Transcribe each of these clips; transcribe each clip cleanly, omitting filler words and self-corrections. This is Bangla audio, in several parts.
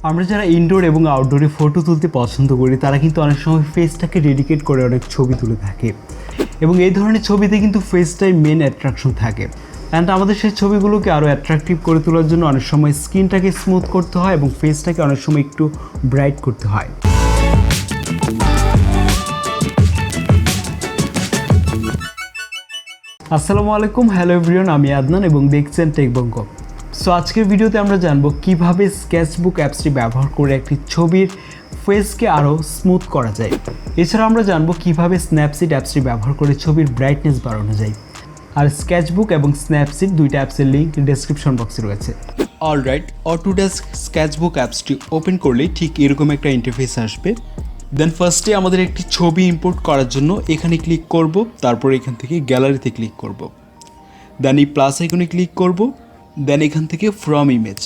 আমরা যারা ইনডোর এবং আউটডোরে ফটো তুলতে পছন্দ করি তারা কিন্তু অনেক সময় ফেসটাকে ডেডিকেট করে অনেক ছবি তুলে থাকে এবং এই ধরনের ছবিতে কিন্তু ফেসটাই মেন অ্যাট্রাকশন থাকে। অ্যান্ড আমাদের সেই ছবিগুলোকে আরও অ্যাট্রাকটিভ করে তোলার জন্য অনেক সময় স্কিনটাকে স্মুথ করতে হয় এবং ফেসটাকে অনেক সময় একটু ব্রাইট করতে হয়। আসসালামু আলাইকুম, হ্যালো এভরিওয়ান, আমি আদনান এবং দেখছেন টেক বঙ্গো। সো আজকের ভিডিওতে আমরা জানবো কিভাবে স্কেচবুক অ্যাপসটি ব্যবহার করে একটি ছবির ফেসকে আরও স্মুথ করা যায়। এছাড়া আমরা জানবো কিভাবে স্ন্যাপসিড অ্যাপসটি ব্যবহার করে ছবির ব্রাইটনেস বাড়ানো যায়। আর স্কেচবুক এবং স্ন্যাপসিড দুইটা অ্যাপসের লিঙ্ক ডেসক্রিপশন বক্সে রয়েছে। অলরাইট, অটোডেস্ক স্কেচবুক অ্যাপসটি ওপেন করলেই ঠিক এরকম একটা ইন্টারফেস আসবে। দেন ফার্স্টে আমাদের একটি ছবি ইম্পোর্ট করার জন্য এখানে ক্লিক করব, তারপর এখান থেকে গ্যালারিতে ক্লিক করব, দেন এই প্লাস আইকনে ক্লিক করব, দেন এখান থেকে ফ্রম ইমেজ।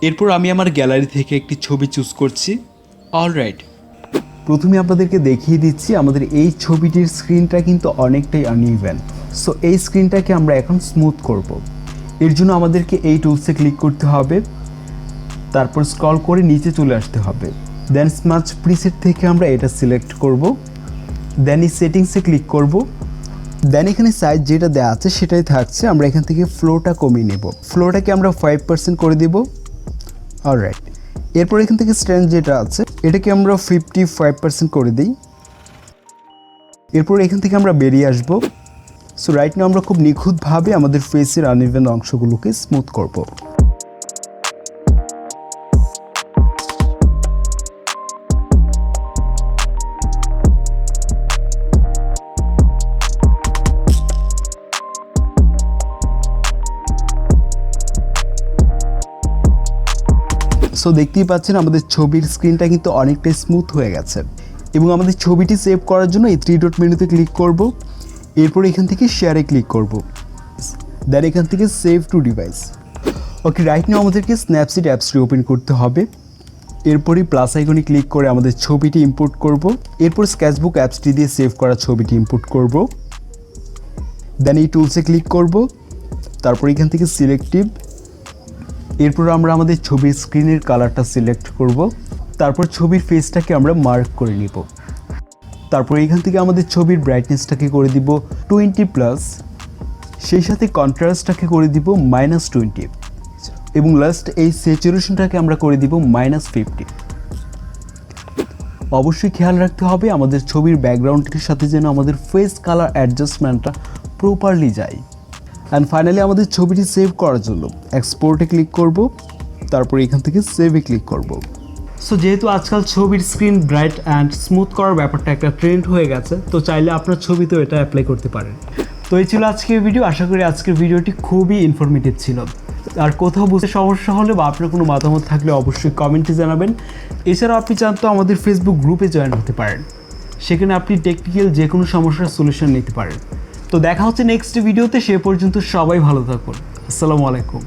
এরপর আমি আমার গ্যালারি থেকে একটি ছবি চুজ করছি। অলরাইট, প্রথমে আপনাদেরকে দেখিয়ে দিচ্ছি আমাদের এই ছবিটির স্ক্রিনটা কিন্তু অনেকটাই আনইভেন। সো এই স্ক্রিনটাকে আমরা এখন স্মুথ করব। এর জন্য আমাদেরকে এই টুলসে ক্লিক করতে হবে, তারপর স্ক্রল করে নিচে চলে আসতে হবে। দেন স্মাচ প্রিসেট থেকে আমরা এটা সিলেক্ট করব, দেন এই সেটিংসে ক্লিক করব, দেন এখানে সাইজ যেটা দেওয়া আছে সেটাই থাকছে। আমরা এখান থেকে ফ্লোটা কমিয়ে নেব, ফ্লোটাকে আমরা 5% করে দেব। অলরাইট, এরপর এখান থেকে স্ট্যান্ড যেটা আছে এটাকে আমরা 55% করে দিই। এরপর এখান থেকে আমরা বেরিয়ে আসব। সো রাইট নাও আমরা খুব নিখুঁতভাবে আমাদের ফেসের আনইভেন অংশগুলোকে স্মুথ করব। সো দেখতেই পাচ্ছেন আমাদের ছবির স্ক্রিনটা কিন্তু অনেকটাই স্মুথ হয়ে গেছে এবং আমাদের ছবিটি সেভ করার জন্য এই 3 ডট মেনুতে ক্লিক করব। এরপর এখান থেকে শেয়ারে ক্লিক করব, দেন এখান থেকে সেভ টু ডিভাইস। ওকে, রাইট নাও আমাদেরকে স্ন্যাপসিড অ্যাপসটি ওপেন করতে হবে। এরপরই প্লাস আইকনে ক্লিক করে আমাদের ছবিটি ইম্পোর্ট করব। এরপর স্কেচবুক অ্যাপসটি দিয়ে সেভ করা ছবিটি ইম্পোর্ট করব, দেন এই টুলসে ক্লিক করব, তারপর এখান থেকে সিলেক্টিভ। এরপর আমরা আমাদের ছবির স্ক্রিনের কালারটা সিলেক্ট করব, তারপর ছবির ফেসটাকে আমরা মার্ক করে নিব। তারপর এখান থেকে আমাদের ছবির ব্রাইটনেসটাকে করে দিব 20+, সেই সাথে কন্ট্রাস্টটাকে করে দিব -20 এবং লাস্ট এই স্যাচুরেশনটাকে আমরা করে দিব -50। অবশ্যই খেয়াল রাখতে হবে আমাদের ছবির ব্যাকগ্রাউন্ডের সাথে যেন আমাদের ফেস কালার অ্যাডজাস্টমেন্টটা প্রপারলি যায়। অ্যান্ড ফাইনালি আমাদের ছবিটি সেভ করার জন্য এক্সপোর্টে ক্লিক করব, তারপর এখান থেকে সেভে ক্লিক করব। সো যেহেতু আজকাল ছবির স্ক্রিন ব্রাইট অ্যান্ড স্মুথ করার ব্যাপারটা একটা ট্রেন্ড হয়ে গেছে, তো চাইলে আপনার ছবিতেও এটা অ্যাপ্লাই করতে পারেন। তো এই ছিল আজকের ভিডিও। আশা করি আজকের ভিডিওটি খুবই ইনফরমেটিভ ছিল। আর কোথাও বুঝতে সমস্যা হলে বা আপনার কোনো মতামত থাকলে অবশ্যই কমেন্টে জানাবেন। এছাড়াও আপনি চান তো আমাদের ফেসবুক গ্রুপে জয়েন হতে পারেন, সেখানে আপনি টেকনিক্যাল যে কোনো সমস্যার সলিউশন নিতে পারেন। তো দেখা হচ্ছে নেক্সট ভিডিওতে, সে পর্যন্ত সবাই ভালো থাকুন। আসসালামু আলাইকুম।